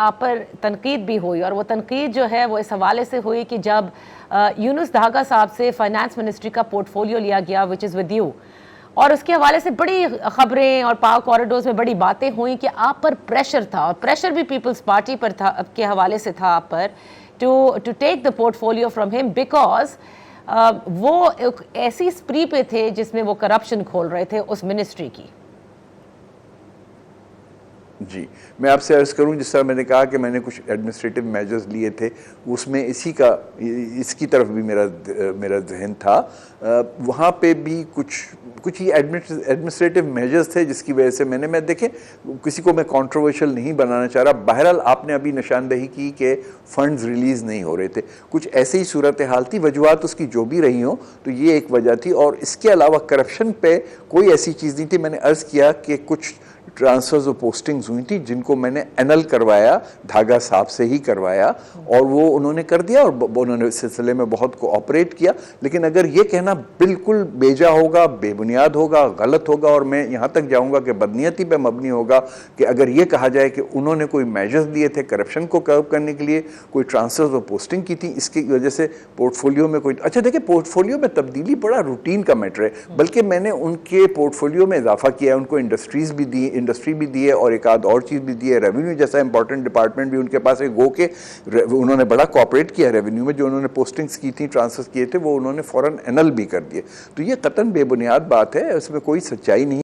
आप पर तनकीद भी हुई, और वो तनकीद जो है वो इस हवाले से हुई कि जब यूनुस धागा साहब से फाइनेंस मिनिस्ट्री का पोर्टफोलियो लिया गया, विच इज़ विद यू, और उसके हवाले से बड़ी खबरें और पाक कॉरिडोर्स में बड़ी बातें हुई कि आप पर प्रेशर था, और प्रेशर भी पीपल्स पार्टी पर था, के हवाले से था आप पर, to take the portfolio from him, because वो एक ऐसी स्प्री पे थे जिसमें वो करप्शन खोल रहे थे उस मिनिस्ट्री की। जी, मैं आपसे अर्ज़ करूं, जिस तरह मैंने कहा कि मैंने कुछ एडमिनिस्ट्रेटिव मेजर्स लिए थे, उसमें इसकी तरफ भी मेरा जहन था। वहाँ पे भी कुछ ही एडमिनिस्ट्रेटिव मेजर्स थे जिसकी वजह से मैं देखें, किसी को मैं कंट्रोवर्शियल नहीं बनाना चाह रहा। बहरहाल आपने अभी निशानदही की कि फ़ंड्स रिलीज़ नहीं हो रहे थे, कुछ ऐसे ही सूरत हाल थी। वजूहत उसकी जो भी रही हो, तो ये एक वजह थी, और इसके अलावा करप्शन पे कोई ऐसी चीज़ नहीं थी। मैंने अर्ज़ किया कि कुछ ट्रांसफर्स और पोस्टिंग्स हुई थी जिनको मैंने एनल करवाया, धागा साहब से ही करवाया, और वो उन्होंने कर दिया, और उन्होंने इस सिलसिले में बहुत कोऑपरेट किया। लेकिन अगर ये कहना बिल्कुल बेजा होगा, बेबुनियाद होगा, गलत होगा, और मैं यहाँ तक जाऊँगा कि बदनीयती पे मबनी होगा, कि अगर ये कहा जाए कि उन्होंने कोई मेजर्स लिए थे करप्शन को कर्व करने के लिए, कोई ट्रांसफर्स और पोस्टिंग की थी, इसकी वजह से पोर्टफोलियो में कोई, अच्छा देखिए, पोर्टफोलियो में तब्दीली बड़ा रूटीन का मैटर है, बल्कि मैंने उनके पोर्टफोलियो में इजाफा किया है, उनको इंडस्ट्री भी दी है, और एक आध और चीज़ भी दी है। रेवेन्यू जैसा इंपॉर्टेंट डिपार्टमेंट भी उनके पास है, गो के उन्होंने बड़ा कोऑपरेट किया रेवेन्यू में। जो उन्होंने पोस्टिंग्स की थी, ट्रांसफर किए थे, वो उन्होंने फ़ौरन एनल भी कर दिए। तो ये कतन बेबुनियाद बात है, इसमें कोई सच्चाई नहीं।